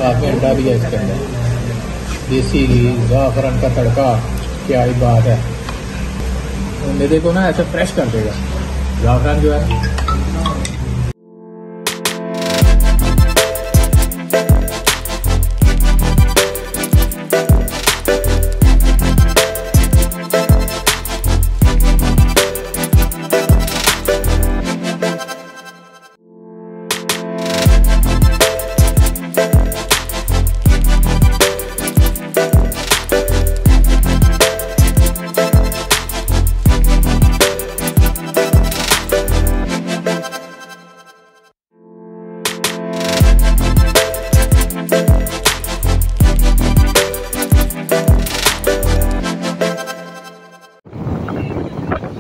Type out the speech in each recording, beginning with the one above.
साथ में अंडा भी है इसके अंदर, देसी घी, ज़ाफ़रान का तड़का, क्या ही बात है। मेरे को ना ऐसे फ्रेश कर देगा ज़ाफ़रान जो है।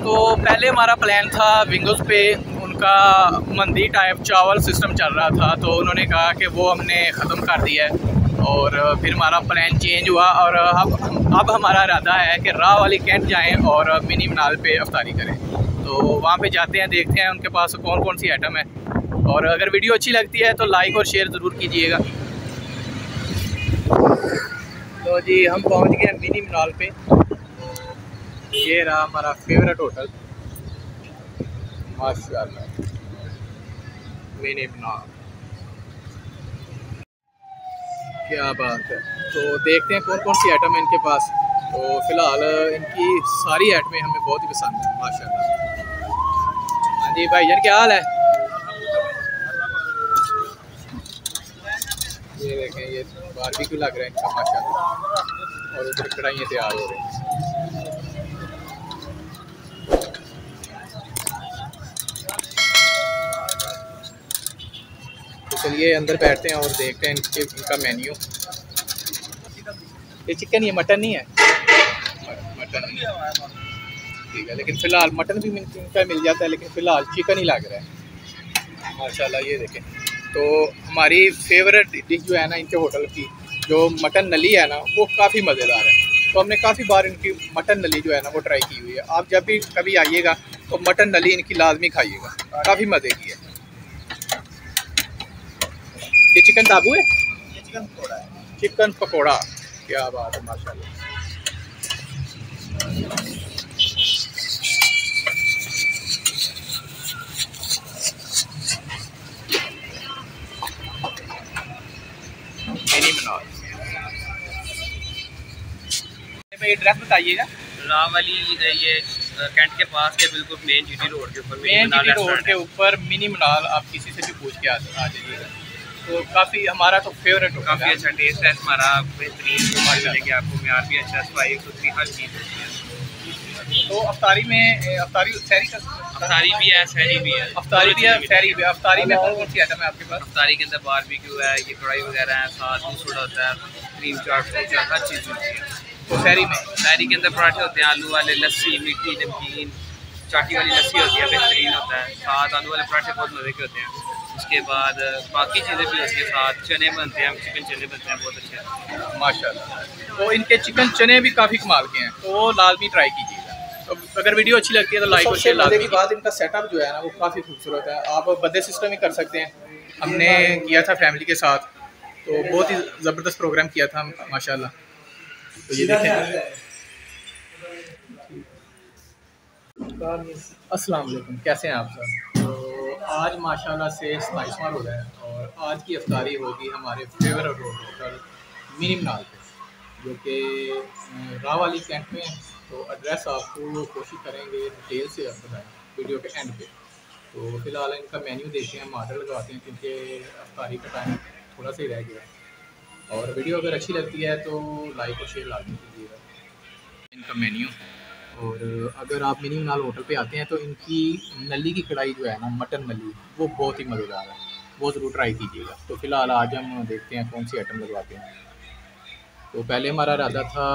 तो पहले हमारा प्लान था विंगोस पे, उनका मंदी टाइप चावल सिस्टम चल रहा था, तो उन्होंने कहा कि वो हमने ख़त्म कर दिया है और फिर हमारा प्लान चेंज हुआ और अब हमारा इरादा है कि राह वाली कैंट जाएं और मिनी मनाल पे अफ्तारी करें। तो वहाँ पे जाते हैं, देखते हैं उनके पास कौन कौन सी आइटम है, और अगर वीडियो अच्छी लगती है तो लाइक और शेयर ज़रूर कीजिएगा। तो जी हम पहुँच गए मिनी मनाल पे। ये रहा हमारा फेवरेट होटल माशाल्लाह, मिनी मनाल, क्या बात है। तो देखते हैं कौन कौन सी आइटम है इनके पास। तो फ़िलहाल इनकी सारी आइटमें हमें बहुत ही पसंद है माशाल्लाह। हाँ जी भाईजान, क्या हाल है? ये देखें, ये बारबेक्यू लग रहा है इनका माशाल्लाह, और उधर कढ़ाइयाँ तैयार हो रही हैं। तो चलिए अंदर बैठते हैं और देखते हैं इनका मेन्यू। ये चिकन, ये मटन नहीं है, मटन नहीं है, ठीक है। लेकिन फ़िलहाल मटन भी इनका मिल जाता है, लेकिन फ़िलहाल चिकन ही लग रहा है माशाल्लाह। ये देखें, तो हमारी फेवरेट डिश जो है ना इनके होटल की, जो मटन नली है ना, वो काफ़ी मज़ेदार है। तो हमने काफ़ी बार इनकी मटन नली जो है ना वो ट्राई की हुई है। आप जब भी कभी आइएगा तो मटन नली इनकी लाजमी खाइएगा, काफ़ी मज़े की है। ये चिकन ताबू है, ये चिकन पकौड़ा है, चिकन पकौड़ा, क्या बात है माशाल्लाह। मिनी मनाल पे एड्रेस बताइएगा। राह वाली ये कैंट के पास के बिल्कुल मेन जीटी रोड के ऊपर, मेन जीटी रोड के ऊपर मिनी मनाल। आप किसी से भी पूछ के आ जाइएगा। तो काफ़ी हमारा तो फेवरेट होगा, काफ़ी अच्छा टेस्ट है हमारा, बेहतरीन मिलेगी आपको, म्यार भी अच्छा, सफाई सुथरी हर चीज़ होती है। तो अफ्तारी में अफ्तारी सहरी का अफ्तारी भी है, सहरी भी है, अफ्तारी भी है, सहरी भी है। अफ्तारी में कौन कौन सी आइटम है आपके पास? अफ्तारी के अंदर बारबेक्यू है, ये कढ़ाई वगैरह है, साथ दूध सोडा होता है, क्रीम चाट, फ्रूट चाट, हर चीज़ मिलती है। तो सहरी में, सहरी के अंदर पराठे होते हैं, आलू वाले, लस्सी, मीठी नमकीन, चाटी वाली लस्सी होती है, बेहतरीन होता है। साथ आलू वाले पराठे बहुत मज़े के होते हैं। उसके बाद बाकी चीज़ें भी होती है, साथ चने बनते हैं, चिकन चने बनते हैं, बहुत अच्छे माशाल्लाह। तो इनके चिकन चने भी काफ़ी कमाल के हैं, तो वो लाजमी ट्राई कीजिएगा। तो अगर वीडियो अच्छी लगती है तो लाइक और शेयर लाजमी। की बात, इनका सेटअप जो है ना वो काफ़ी खूबसूरत है। आप बर्थडे सिस्टम ही कर सकते हैं। हमने किया था फैमिली के साथ, तो बहुत ही ज़बरदस्त प्रोग्राम किया था माशाल्लाह। तो ये देखें। अस्सलाम वालेकुम, कैसे हैं आप सब? तो आज माशाल्लाह से 27वां रोज़ा है और आज की अफ्तारी होगी हमारे फेवरेट होटल मिनी मनाल पे, जो कि राह वाली कैंट में है। तो एड्रेस आपको कोशिश करेंगे डिटेल से आप बताएं वीडियो के एंड पे। तो फ़िलहाल इनका मेन्यू देखते हैं, हम ऑर्डर लगवाते हैं, क्योंकि अफ्तारी का टाइम थोड़ा सा ही रह गया है। और वीडियो अगर अच्छी लगती है तो लाइक और शेयर लाजमी कीजिएगा। इनका मेन्यू, और अगर आप मिनी मनाल होटल पे आते हैं तो इनकी नली की कढ़ाई जो है ना, मटन नली, वो बहुत ही मज़ेदार है, वो ज़रूर ट्राई कीजिएगा। तो फ़िलहाल आज हम देखते हैं कौन सी आइटम लगवाते हैं। तो पहले हमारा इरादा था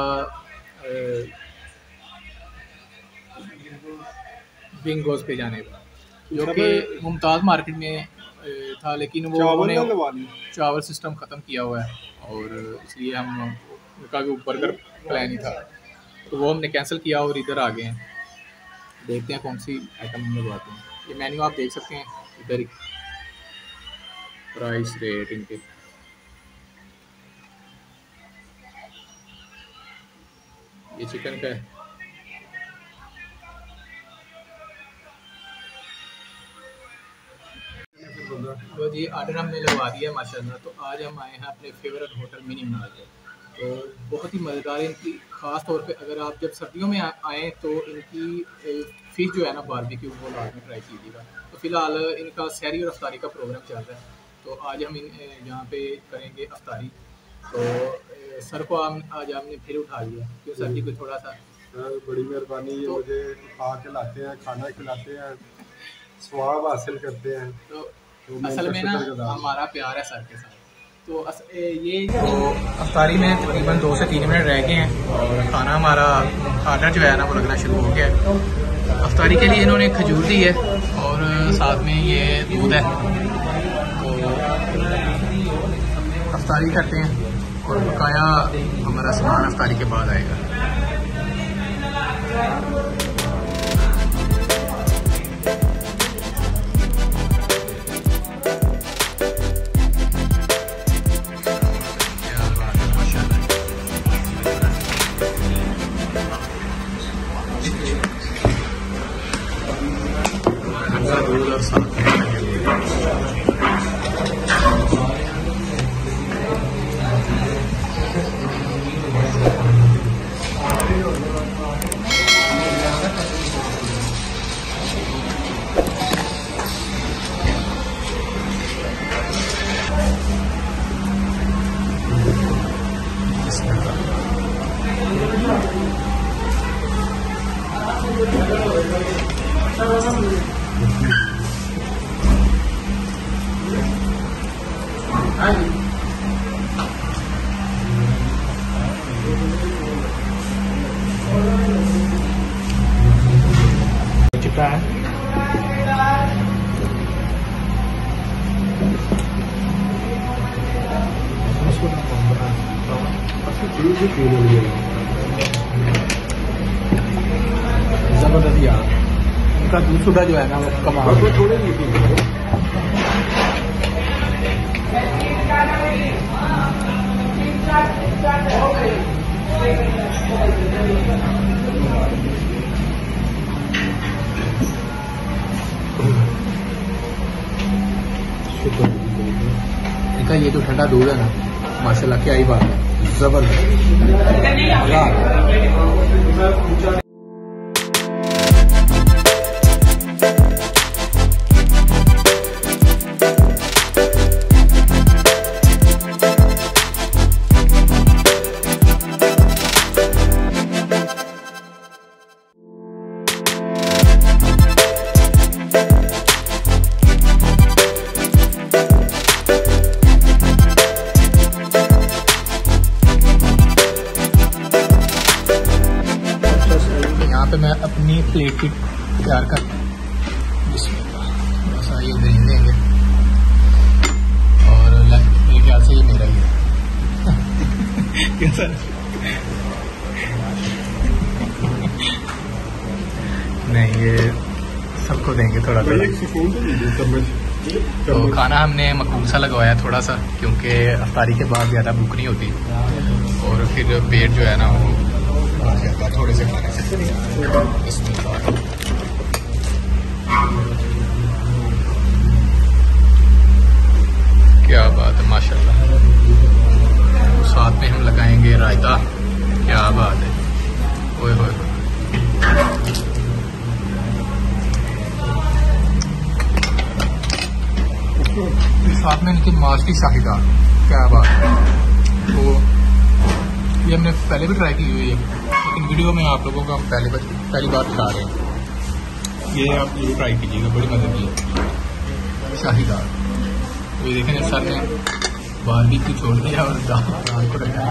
बिंगोज़ पे जाने का, जो कि मुमताज़ मार्केट में था, लेकिन वो उन्होंने चावल सिस्टम ख़त्म किया हुआ है, और इसलिए हम का बर्गर प्लान ही था, तो वो हमने कैंसिल किया और इधर आ गए हैं। देखते हैं कौन सी आइटम हम लगवाते हैं। ये मेन्यू आप देख सकते हैं इधर ही, प्राइस रेट इनके। ये चिकन का है। तो जी ऑर्डर हमने लगवा दिया माशाल्लाह। तो आज हम आए हैं अपने फेवरेट होटल मिनी मीनार पे। तो बहुत ही मज़ेदार है इनकी, ख़ास तौर पे अगर आप जब सर्दियों में आएँ तो इनकी फ़िश जो है ना बारबेक्यू वो लाजमी ट्राई कीजिएगा। तो फ़िलहाल इनका सहरी और अफ्तारी का प्रोग्राम चल रहा है। तो आज हम यहाँ पे करेंगे अफ्तारी। तो सर को आज हमने फिर उठा लिया क्यों सर जी को थोड़ा सा बड़ी मेहरबानी, ये मुझे खा के लाते हैं, खाना खिलाते हैं, स्वाब हासिल करते हैं। तो असल में ना हमारा प्यार है सर के साथ। तो ये तो अफ्तारी में तकरीबन 2 से 3 मिनट रह गए हैं और खाना हमारा ऑर्डर जो है ना वो लगना शुरू हो गया है। अफ्तारी के लिए इन्होंने खजूर दी है और साथ में ये दूध है। तो अफ्तारी करते हैं और बकाया हमारा सामान अफ्तारी के बाद आएगा। दूध और साथ चिट्टा है। जबरदस्त यार, उनका दूध सुधा जो है ना वो कमाल। इनका ये जो ठंडा दूध है ना माशाल्लाह क्या ही बात है, जबरदस्त। पे मैं अपनी प्लेट की तैयार कर ऐसा ये दे देंगे और मेरे ख्याल से ये मेरा ही है। क्यों सर? नहीं ये सबको देंगे थोड़ा थोड़ा। तो खाना हमने मकबूल सा लगवाया थोड़ा सा, क्योंकि अफ्तारी के बाद ज़्यादा भूख नहीं होती और फिर पेट जो है ना वो भर जाता है थोड़े से खाने से। क्या बात है माशाल्लाह। साथ में हम लगाएंगे रायता, क्या बात है। ओए होए साथ में इनकी माछली शाहीदार, क्या बात है। तो ये हमने पहले भी ट्राई की हुई है, लेकिन वीडियो में आप लोगों को हम पहली बार खिला रहे हैं। ये आप जरूर ट्राई कीजिएगा, बड़ी मज़े की है शाहीदार। तो ये देखें सर ने बारबेक्यू छोड़ दिया और दाल को रखा।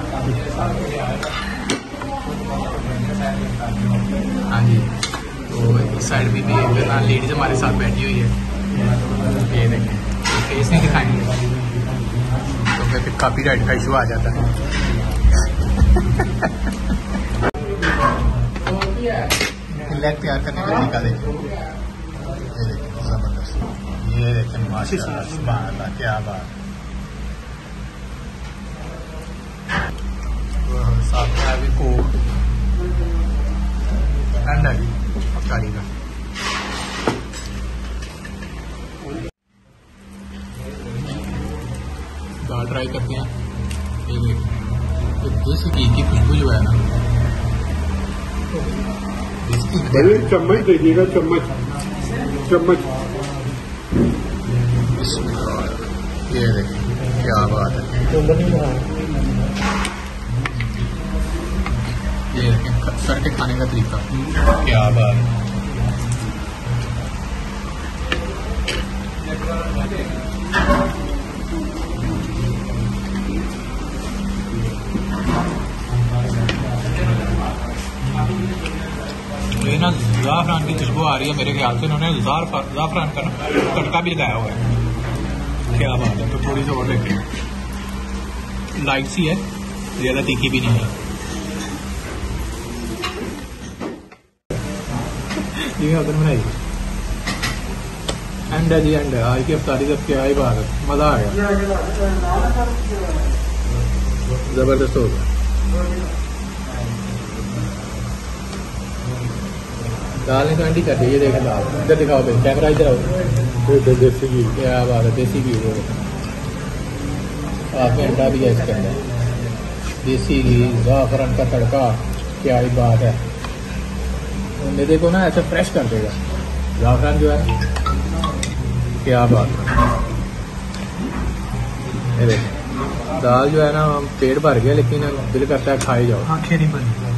हाँ जी, तो इस साइड भी लेडीज़ हमारे साथ बैठी हुई है। ये देखें फेस नहीं दिखाएंगे तो फिर कॉपीराइट का इशू आ जाता है। लेग तैयार करने का तरीका देखिए, ये देखिए जबरदस्त। ये देखें माशाल्लाह सुभान अल्लाह, क्या बात। साथ में अभी कोक एंड है जी अफ्तारी का। दाल ट्राई करते हैं। ये देखिए तो देसी घी की खुशबू जो है ना, चम्मच देखिएगा, चम्मच चम्मच। ये देखिए क्या बात है। ये देखें करके खाने का तरीका, क्या बात है। ये ना ज़ाफ़रान की खुशबू आ रही है मेरे ख्याल से, इन्होंने ज़ाफ़रान का ना तड़का भी लगाया हुआ है। क्या बात है। तो थोड़ी सी और देखिए, लाइट सी है, ज़्यादा तीखी भी नहीं है। जी मैं उधर बनाई एंड है जी, एंड है आज की अफ्तारी। जब क्या ही बात है, मज़ा आ गया, ज़बरदस्त हो गया। दाल ने तो एंटी कर दी। ये देखें दाल, इधर दिखाओ भाई, कैमरा इधर आओ। देसी घी, क्या बात है, देसी घी हो आपने अंडा भी है इसके अंदर, देसी घी, ज़ाफ़रान का तड़का, क्या ही बात है। मेरे को ना ऐसे फ्रेश कर देगा ज़ाफ़रान जो है, क्या बात है। ये देखें दाल जो है ना, पेट भर गया लेकिन दिल करता है खाई जाओ, आंखें नहीं भरी।